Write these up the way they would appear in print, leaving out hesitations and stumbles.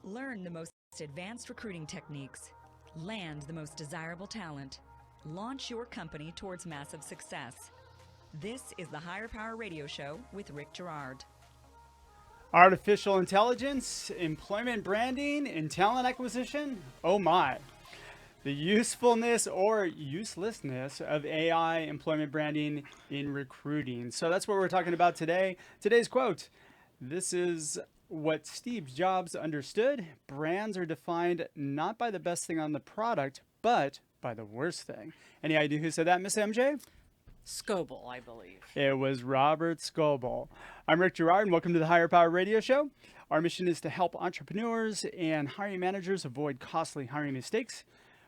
Learn the most advanced recruiting techniques. Land the most desirable talent. Launch your company towards massive success. This is the Higher Power Radio Show with Rick Girard. Artificial intelligence, employment branding, and talent acquisition? Oh my. The usefulness or uselessness of AI employment branding in recruiting. So that's what we're talking about today. Today's quote: "This is what Steve Jobs understood. Brands are defined not by the best thing on the product, but by the worst thing." Any idea who said that, Miss MJ? Scoble, I believe. It was Robert Scoble. I'm Rick Girard, and welcome to the Higher Power Radio Show. Our mission is to help entrepreneurs and hiring managers avoid costly hiring mistakes.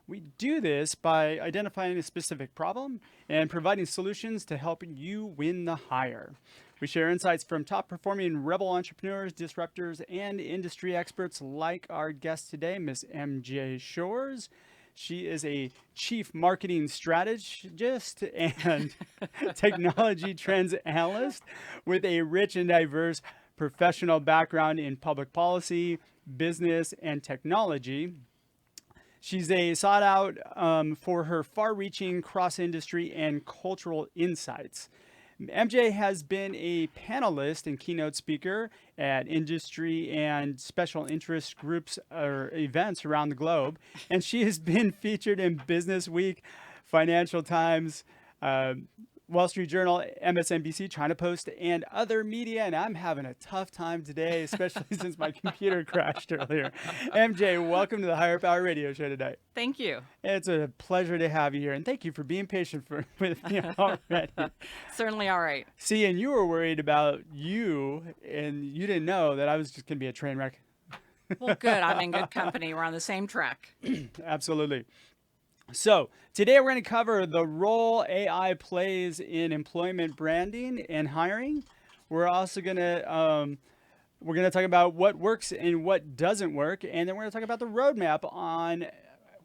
We do this by identifying a specific problem and providing solutions to help you win the hire. We share insights from top performing rebel entrepreneurs, disruptors, and industry experts like our guest today, Miss MJ Shores. She is a chief marketing strategist and technology trends analyst with a rich and diverse professional background in public policy, business, and technology. She's a sought out for her far-reaching cross-industry and cultural insights. MJ has been a panelist and keynote speaker at industry and special interest groups or events around the globe, and she has been featured in Business Week, Financial Times, Wall Street Journal, MSNBC, China Post, and other media. And I'm having a tough time today, especially since my computer crashed earlier. MJ, welcome to the Higher Power Radio Show today. Thank you. It's a pleasure to have you here, and thank you for being patient with me already. Certainly all right. See, and you were worried about you, and you didn't know that I was just going to be a train wreck. Well, good. I'm in good company. We're on the same track. Absolutely. So today we're going to cover the role AI plays in employment branding and hiring. We're also going to talk about what works and what doesn't work, and then we're going to talk about the roadmap on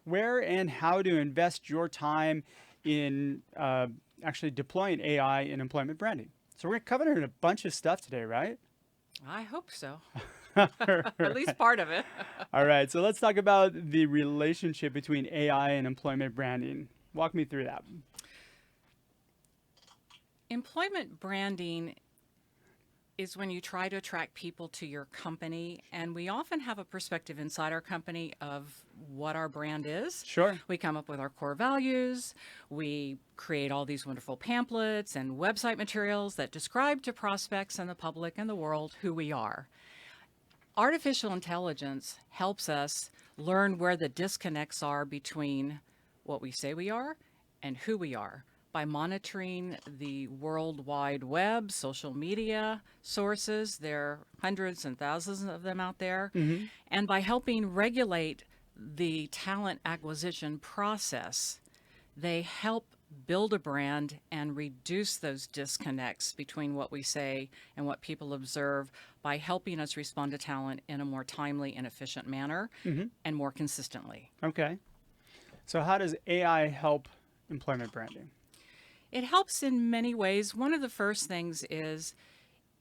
where and how to invest your time in actually deploying AI in employment branding. So we're going to cover a bunch of stuff today, right? I hope so. At least part of it. All right, so let's talk about the relationship between AI and employment branding. Walk me through that. Employment branding is when you try to attract people to your company, and we often have a perspective inside our company of what our brand is. Sure. We come up with our core values. We create all these wonderful pamphlets and website materials that describe to prospects and the public and the world who we are. Artificial intelligence helps us learn where the disconnects are between what we say we are and who we are by monitoring the World Wide Web, social media sources. There are hundreds and thousands of them out there. Mm-hmm. And by helping regulate the talent acquisition process, they help build a brand and reduce those disconnects between what we say and what people observe by helping us respond to talent in a more timely and efficient manner and more consistently. Okay. So how does AI help employment branding? It helps in many ways. One of the first things is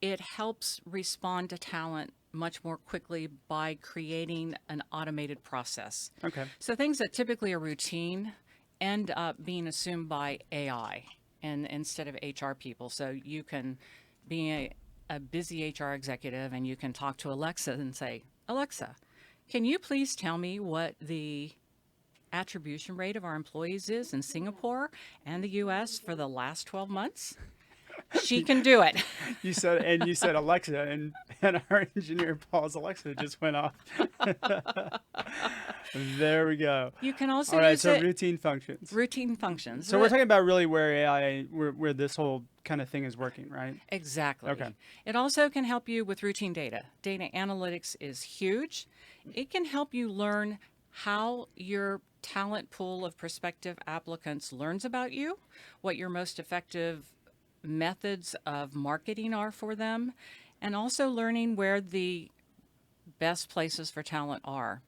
it helps respond to talent much more quickly by creating an automated process. Okay. So things that typically are routine end up being assumed by AI and instead of HR people. So you can be a busy HR executive and you can talk to Alexa and say, "Alexa, can you please tell me what the attribution rate of our employees is in Singapore and the US for the last 12 months?" She can do it. You said Alexa, and our engineer Paul's Alexa just went off. There we go. You can also All right, use so it. routine functions. Routine functions. So we're talking about really where where this whole kind of thing is working, right? Exactly. Okay. It also can help you with routine data. Data analytics is huge. It can help you learn how your talent pool of prospective applicants learns about you, what your most effective methods of marketing are for them, and also learning where the best places for talent are.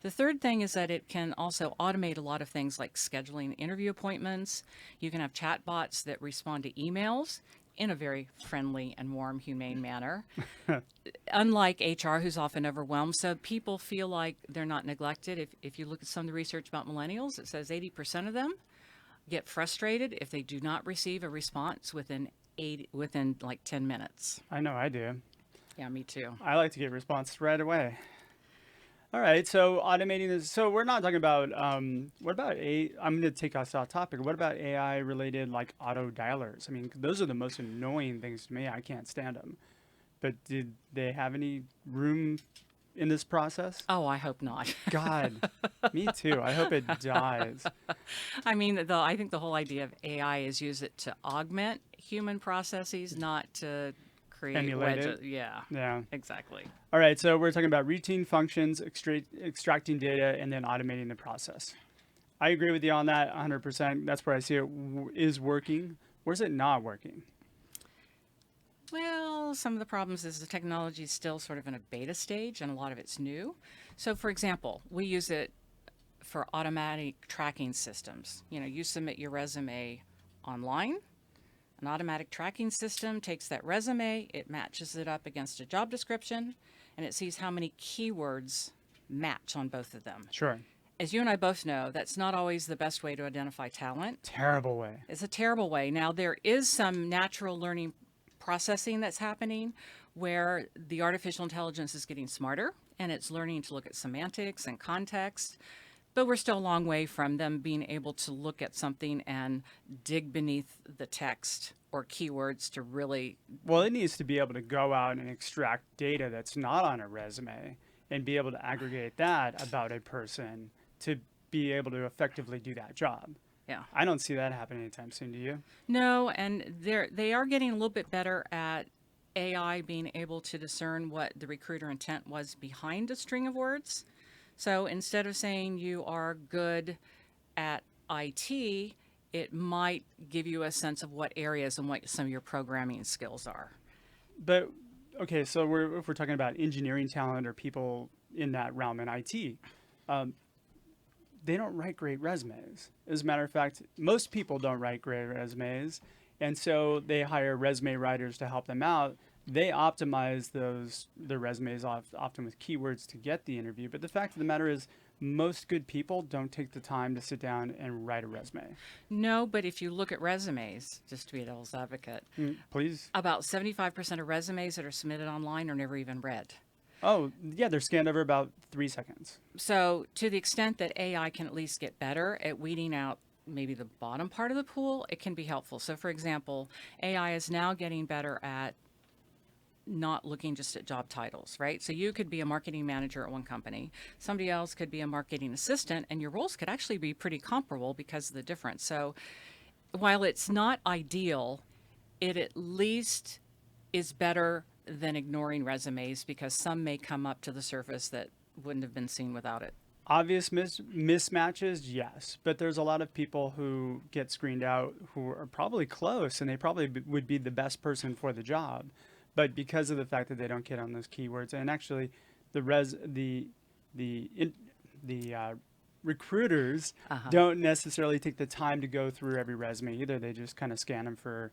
The third thing is that it can also automate a lot of things like scheduling interview appointments. You can have chatbots that respond to emails in a very friendly and warm, humane manner. Unlike HR, who's often overwhelmed. So people feel like they're not neglected. If you look at some of the research about millennials, it says 80% of them get frustrated if they do not receive a response within like 10 minutes. I know I do. Yeah, me too. I like to get responses right away. All right, so automating this. So we're not talking about what about I'm going to take us off topic. What about AI related like auto dialers? I mean, those are the most annoying things to me. I can't stand them. But did they have any room in this process? Oh, I hope not. God, me too. I hope it dies. I mean, I think the whole idea of AI is use it to augment human processes, not to create Emulate it. wedges. Yeah, Yeah. exactly. All right, so we're talking about routine functions, extracting data, and then automating the process. I agree with you on that 100%. That's where I see it is working. Where's it not working? Well, some of the problems is the technology is still sort of in a beta stage and a lot of it's new. So, for example, we use it for automatic tracking systems. You know, you submit your resume online. An automatic tracking system takes that resume, it matches it up against a job description, and it sees how many keywords match on both of them. Sure. As you and I both know, that's not always the best way to identify talent. Terrible way. It's a terrible way. Now, there is some natural learning processing that's happening where the artificial intelligence is getting smarter and it's learning to look at semantics and context. But we're still a long way from them being able to look at something and dig beneath the text or keywords to really. Well, it needs to be able to go out and extract data that's not on a resume and be able to aggregate that about a person to be able to effectively do that job. Yeah. I don't see that happening anytime soon, do you? No, and they are getting a little bit better at AI being able to discern what the recruiter intent was behind a string of words. So instead of saying you are good at IT, it might give you a sense of what areas and what some of your programming skills are. But, okay, so if we're talking about engineering talent or people in that realm in IT, they don't write great resumes. As a matter of fact, most people don't write great resumes, and so they hire resume writers to help them out. They optimize their resumes often with keywords to get the interview. But the fact of the matter is, most good people don't take the time to sit down and write a resume. No, but if you look at resumes, just to be a devil's advocate, Please. about 75% of resumes that are submitted online are never even read. Oh, yeah, they're scanned over about 3 seconds. So to the extent that AI can at least get better at weeding out maybe the bottom part of the pool, it can be helpful. So for example, AI is now getting better at not looking just at job titles, right? So you could be a marketing manager at one company, somebody else could be a marketing assistant, and your roles could actually be pretty comparable because of the difference. So while it's not ideal, it at least is better than ignoring resumes because some may come up to the surface that wouldn't have been seen without it. Obvious mismatches, yes, but there's a lot of people who get screened out who are probably close, and they probably would be the best person for the job. But because of the fact that they don't get on those keywords, and actually, the recruiters don't necessarily take the time to go through every resume either. They just kind of scan them for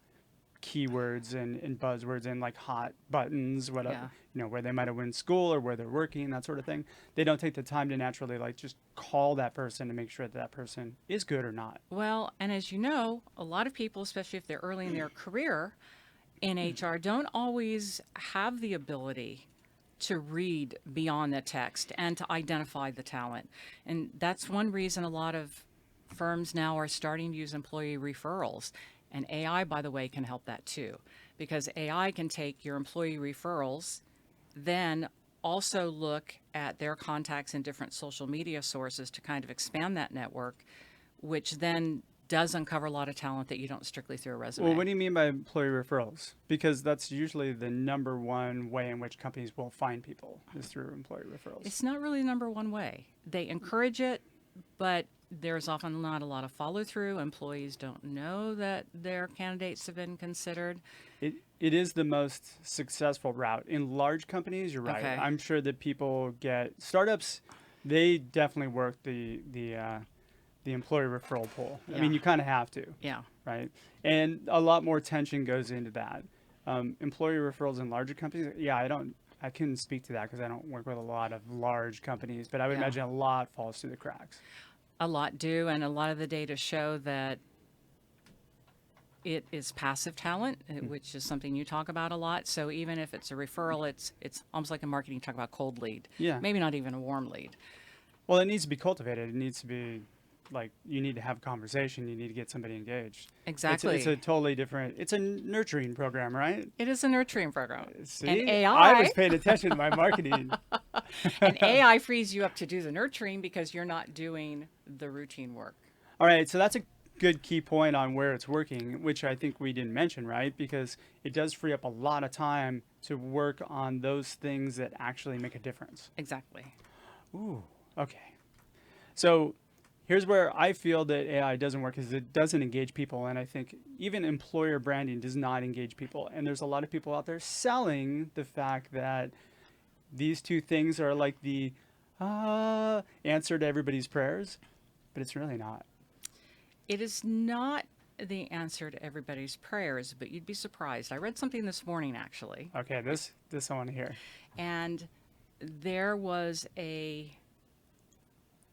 keywords and buzzwords and like hot buttons, whatever, where they might have went to school or where they're working, that sort of thing. They don't take the time to naturally like just call that person to make sure that that person is good or not. Well, and as you know, a lot of people, especially if they're early in their career in HR, don't always have the ability to read beyond the text and to identify the talent. And that's one reason a lot of firms now are starting to use employee referrals. And AI, by the way, can help that too, because AI can take your employee referrals, then also look at their contacts in different social media sources to kind of expand that network, which then does uncover a lot of talent that you don't strictly through a resume. Well, what do you mean by employee referrals? Because that's usually the number one way in which companies will find people is through employee referrals. It's not really the number one way. They encourage it, but there's often not a lot of follow through. Employees don't know that their candidates have been considered. It is the most successful route. In large companies, you're right. Okay. I'm sure that people get startups, they definitely work the the employee referral pool. I Yeah. mean, you kind of have to, Yeah. right? And a lot more tension goes into that. Employee referrals in larger companies, yeah, I couldn't speak to that because I don't work with a lot of large companies, but I would Yeah. imagine a lot falls through the cracks. A lot do, and a lot of the data show that it is passive talent, which is something you talk about a lot. So even if it's a referral, it's almost like in marketing, you talk about cold lead. Yeah. Maybe not even a warm lead. Well, it needs to be cultivated. It needs to be like you need to have a conversation. You need to get somebody engaged. Exactly. It's a totally different. It's a nurturing program, right? It is a nurturing program. See, And I AI, was paying attention to my marketing. and AI frees you up to do the nurturing because you're not doing the routine work. All right, so that's a good key point on where it's working, which I think we didn't mention, right? Because it does free up a lot of time to work on those things that actually make a difference. Exactly. Ooh, okay. So here's where I feel that AI doesn't work is it doesn't engage people. And I think even employer branding does not engage people. And there's a lot of people out there selling the fact that these two things are like the answer to everybody's prayers, but it's really not. It is not the answer to everybody's prayers, but you'd be surprised. I read something this morning, actually, Okay, this I want to hear. and there was a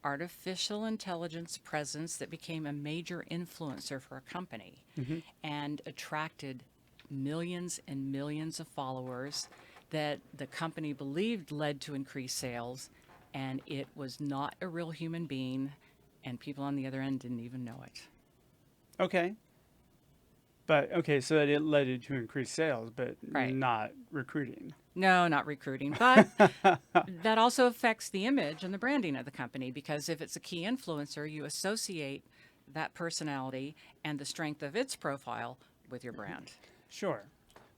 artificial intelligence presence that became a major influencer for a company and attracted millions and millions of followers that the company believed led to increased sales, and it was not a real human being, and people on the other end didn't even know it. Okay. But okay, so it led you to increased sales, but Right. not recruiting. No, not recruiting, but that also affects the image and the branding of the company, because if it's a key influencer, you associate that personality and the strength of its profile with your brand. Sure.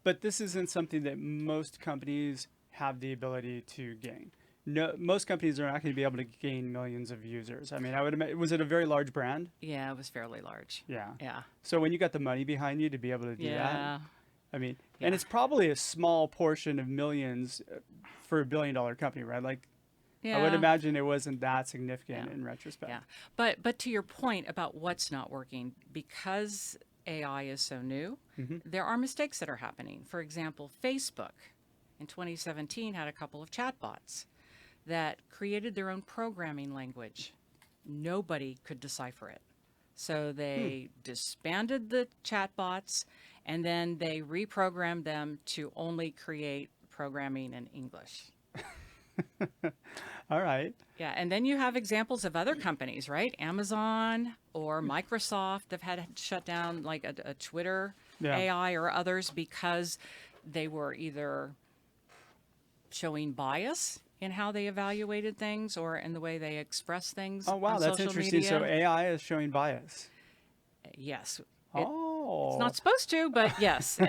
But this isn't something that most companies have the ability to gain. No, most companies are not going to be able to gain millions of users. I mean, I would imagine, was it a very large brand? Yeah, it was fairly large. Yeah. Yeah. So when you got the money behind you to be able to do Yeah. that, I mean, Yeah. and it's probably a small portion of millions for $1 billion company, right? Like, Yeah. I would imagine it wasn't that significant Yeah. in retrospect. Yeah. But to your point about what's not working, because AI is so new, there are mistakes that are happening. For example, Facebook in 2017 had a couple of chatbots that created their own programming language. Nobody could decipher it. So they disbanded the chatbots, and then they reprogrammed them to only create programming in English. All right. Yeah, and then you have examples of other companies, right? Amazon or Microsoft have had to shut down like a Twitter Yeah. AI or others because they were either showing bias in how they evaluated things or in the way they express things Oh, wow. on That's social interesting. media. So AI is showing bias. Yes. Oh. It's not supposed to, but yes.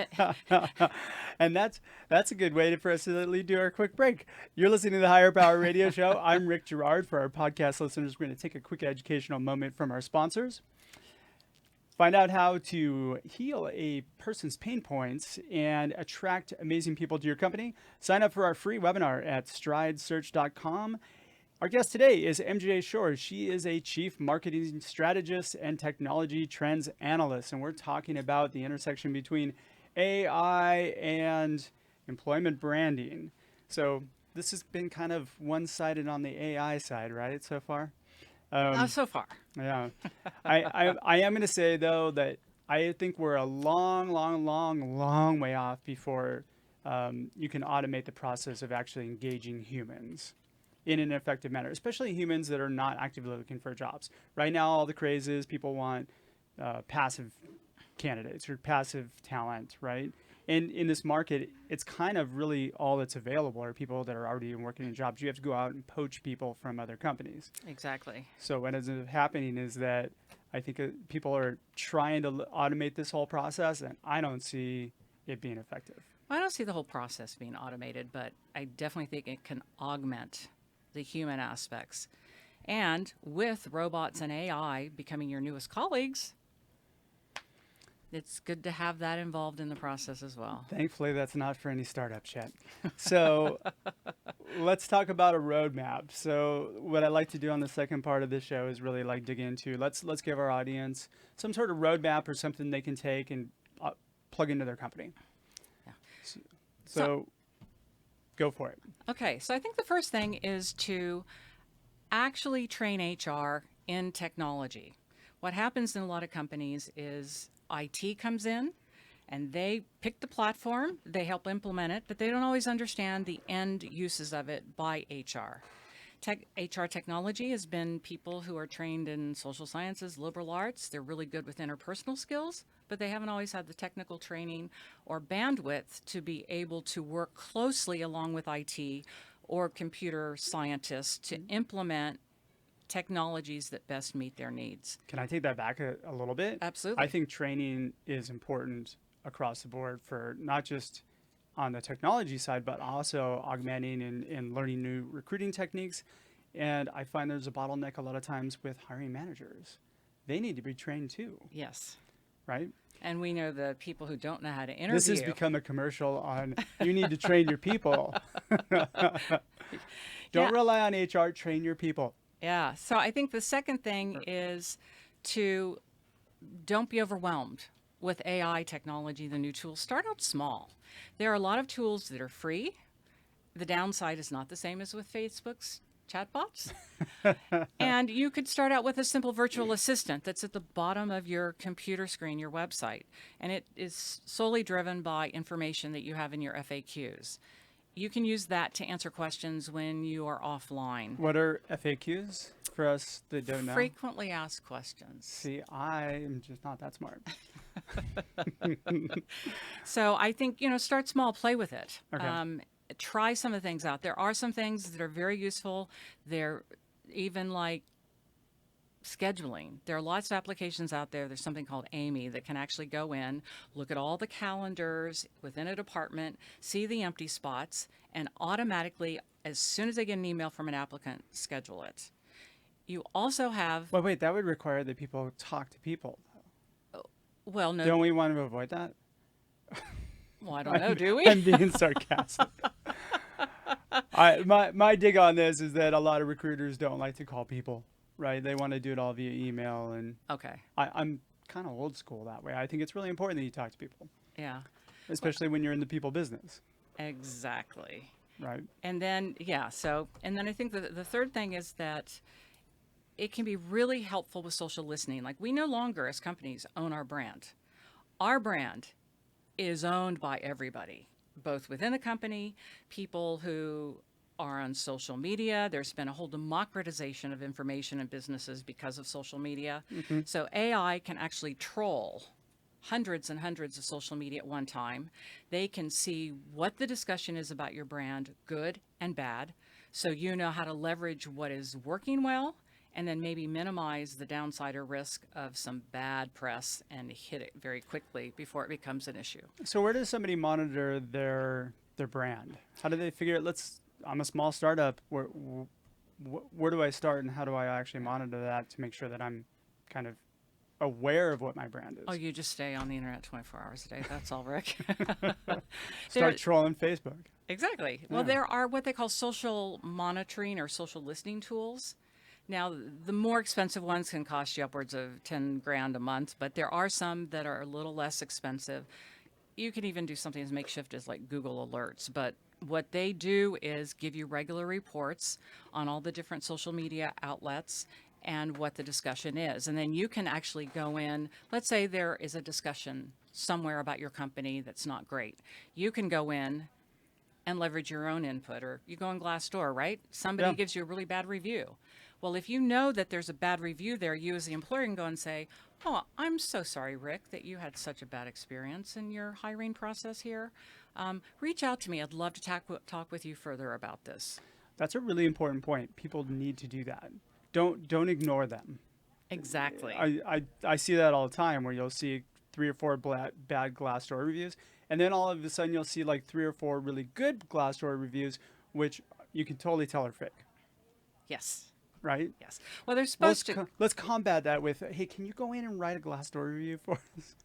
And that's a good way for us to lead to our quick break. You're listening to the Higher Power Radio Show. I'm Rick Girard. For our podcast listeners, we're going to take a quick educational moment from our sponsors. Find out how to heal a person's pain points and attract amazing people to your company. Sign up for our free webinar at stridesearch.com. Our guest today is MJ Shore. She is a chief marketing strategist and technology trends analyst. And we're talking about the intersection between AI and employment branding. So this has been kind of one-sided on the AI side, right, so far? So far. Yeah. I am going to say, though, that I think we're a long way off before you can automate the process of actually engaging humans in an effective manner, especially humans that are not actively looking for jobs. Right now, all the craze is people want passive candidates or passive talent, right? And in this market, it's kind of really all that's available are people that are already working in jobs. You have to go out and poach people from other companies. Exactly. So what ends up happening is that I think people are trying to automate this whole process, and I don't see it being effective. I don't see the whole process being automated, but I definitely think it can augment the human aspects. And with robots and AI becoming your newest colleagues, It's good to have that involved in the process as well. Thankfully, that's not for any startups yet. So let's talk about a roadmap. So what I like to do on the second part of this show is really like dig into, let's give our audience some sort of roadmap or something they can take and plug into their company. Yeah. So go for it. Okay, so I think the first thing is to actually train HR in technology. What happens in a lot of companies is IT comes in and they pick the platform, they help implement it, but they don't always understand the end uses of it by HR. HR technology has been people who are trained in social sciences, liberal arts. They're really good with interpersonal skills, but they haven't always had the technical training or bandwidth to be able to work closely along with IT or computer scientists to implement technologies that best meet their needs. Can I take that back a little bit? Absolutely. I think training is important across the board for not just on the technology side, but also augmenting and learning new recruiting techniques. And I find there's a bottleneck a lot of times with hiring managers. They need to be trained too, Yes. right? And we know the people who don't know how to interview. This has become a commercial on you need to train your people. Don't rely on HR, train your people. Yeah. So I think the second thing is to don't be overwhelmed with AI technology, the new tools. Start out small. There are a lot of tools that are free. The downside is not the same as with Facebook's chatbots. And you could start out with a simple virtual assistant that's at the bottom of your computer screen, your website. And it is solely driven by information that you have in your FAQs. You can use that to answer questions when you are offline. What are FAQs for us that don't know? Frequently asked questions. See, I'm just not that smart. So I think, start small, play with it. Okay. Try some of the things out. There are some things that are very useful. They're even like scheduling. There are lots of applications out there. There's something called Amy that can actually go in, look at all the calendars within a department, see the empty spots, and automatically, as soon as they get an email from an applicant, schedule it. You also have, Well, wait, that would require that people talk to people. well, no, Don't we want to avoid that? well, I don't know, do we? I'm being sarcastic. My dig on this is that a lot of recruiters don't like to call people, right? They want to do it all via email, and Okay, I'm kind of old school that way. I think it's really important that you talk to people, yeah, especially when you're in the people business, exactly. right? And then, and then I think the third thing is that it can be really helpful with social listening. Like, we no longer, as companies, own our brand. Our brand is owned by everybody, both within the company, people who are on social media. There's been a whole democratization of information in businesses because of social media. So AI can actually troll hundreds and hundreds of social media at one time. They can see what the discussion is about your brand, good and bad, so you know how to leverage what is working well and then maybe minimize the downside or risk of some bad press and hit it very quickly before it becomes an issue. So where does somebody monitor their brand? How do they figure it? I'm a small startup. Where do I start, and how do I actually monitor that to make sure that I'm kind of aware of what my brand is? Oh, you just stay on the internet 24 hours a day. That's all, Rick. Start trolling Facebook. Exactly. Well, Yeah. there are what they call social monitoring or social listening tools. Now, the more expensive ones can cost you upwards of 10 grand a month, but there are some that are a little less expensive. You can even do something as makeshift as like Google Alerts, but what they do is give you regular reports on all the different social media outlets and what the discussion is. And then you can actually go in, let's say there is a discussion somewhere about your company that's not great. You can go in and leverage your own input, or you go on Glassdoor, right? Somebody Yeah. gives you a really bad review. Well, if you know that there's a bad review there, you as the employer can go and say, oh, I'm so sorry, Rick, that you had such a bad experience in your hiring process here. Reach out to me. I'd love to talk with you further about this. That's a really important point. People need to do that. Don't ignore them. Exactly. I see that all the time, where you'll see 3 or 4 bad Glassdoor reviews, and then all of a sudden you'll see like 3 or 4 really good Glassdoor reviews, which you can totally tell are fake, Yes. right? Yes. Well, they're supposed to. Let's combat that with, hey, can you go in and write a Glassdoor review for us?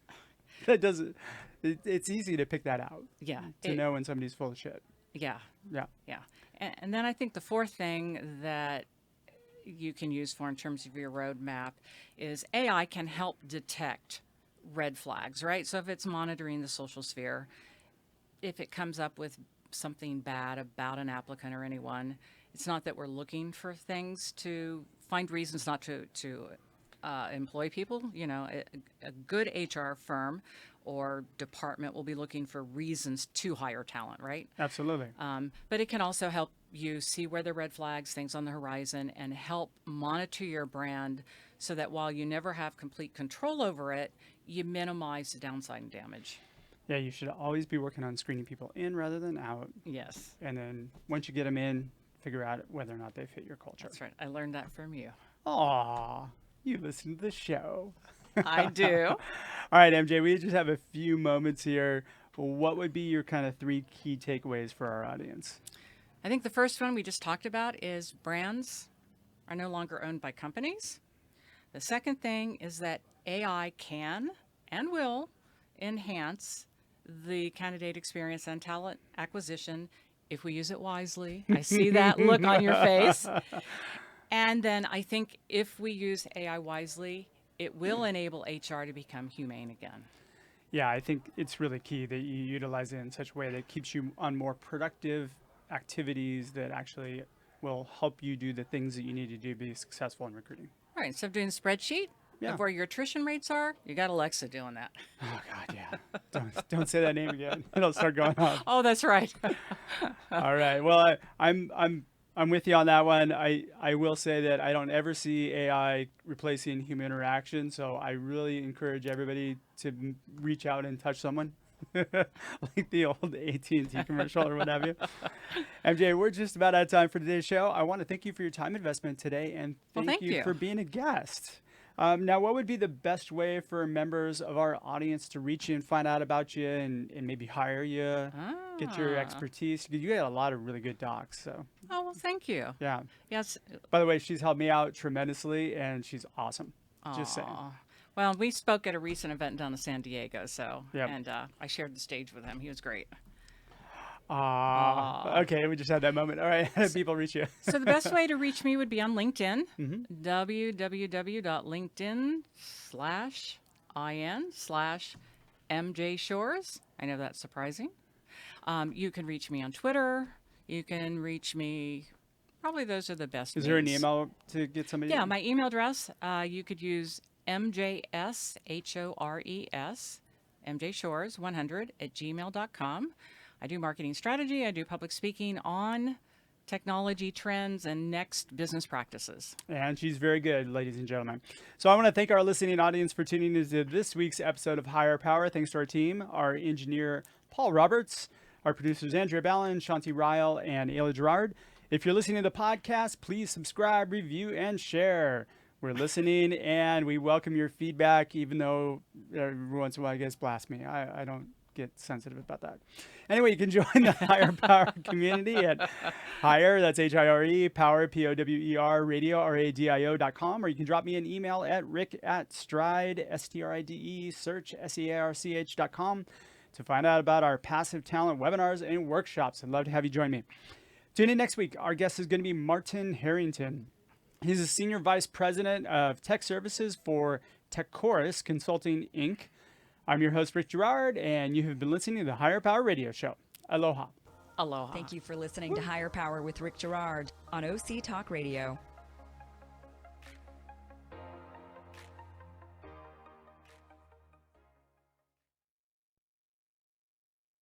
that doesn't. It's easy to pick that out. Yeah. To know when somebody's full of shit. Yeah. Yeah. Yeah. And then I think the fourth thing that you can use for in terms of your roadmap is AI can help detect red flags, right? So if it's monitoring the social sphere, if it comes up with something bad about an applicant or anyone, it's not that we're looking for things to find reasons not to employ people. You know, a good HR firm or department will be looking for reasons to hire talent, right? Absolutely. But it can also help you see where the red flags, things on the horizon, and help monitor your brand so that while you never have complete control over it, you minimize the downside and damage. Yeah, you should always be working on screening people in rather than out. Yes, And then once you get them in, figure out whether or not they fit your culture. that's right. I learned that from you. Aw, you listen to the show. I do. All right, MJ, we just have a few moments here. What would be your kind of 3 key takeaways for our audience? I think the first one we just talked about is brands are no longer owned by companies. The second thing is that AI can and will enhance the candidate experience and talent acquisition if we use it wisely. I see that look on your face. And then I think if we use AI wisely, it will enable HR to become humane again. Yeah, I think it's really key that you utilize it in such a way that keeps you on more productive activities that actually will help you do the things that you need to do to be successful in recruiting. All right, instead of doing a spreadsheet Yeah. of where your attrition rates are, you got Alexa doing that. Oh God, yeah. don't say that name again. It'll start going off. Oh, that's right. All right. Well, I'm with you on that one. I will say that I don't ever see AI replacing human interaction. So I really encourage everybody to reach out and touch someone, like the old AT&T commercial or what have you. MJ, we're just about out of time for today's show. I want to thank you for your time investment today, and Thank you. for being a guest. Now, what would be the best way for members of our audience to reach you and find out about you and maybe hire you, get your expertise? Because you got a lot of really good docs. So, Oh, well, thank you. yeah. Yes. By the way, she's helped me out tremendously, and she's awesome. Just saying. Aw. Well, we spoke at a recent event down in San Diego, so, Yep. and I shared the stage with him. He was great. Okay, we just had that moment. All right, how do people reach you? So the best way to reach me would be on LinkedIn, Mm-hmm. www.linkedin.in/MJ Shores. I know that's surprising. You can reach me on Twitter. You can reach me, probably those are the best Is there an means. email to get somebody? Yeah, my email address, you could use MJSHORES, MJShores100 @gmail.com. I do marketing strategy. I do public speaking on technology trends and next business practices. And she's very good, ladies and gentlemen. So I want to thank our listening audience for tuning into this week's episode of Higher Power. Thanks to our team, our engineer, Paul Roberts, our producers, Andrea Ballin, Shanti Ryle, and Ayla Gerard. If you're listening to the podcast, please subscribe, review, and share. We're listening, and we welcome your feedback, even though every once in a while it gets blasphemy. I don't get sensitive about that. Anyway, you can join the Higher Power community at Higher, that's Hire, Power, Power, radio, radio.com, or you can drop me an email at rick@stride, STRIDE, search, SEARCH.com to find out about our passive talent webinars and workshops. I'd love to have you join me. Tune in next week. Our guest is going to be Martin Harrington. He's a Senior Vice President of Tech Services for TechChorus Consulting, Inc. I'm your host, Rick Gerard, and you have been listening to the Higher Power Radio Show. Aloha. Aloha. Thank you for listening to Higher Power with Rick Gerard on OC Talk Radio.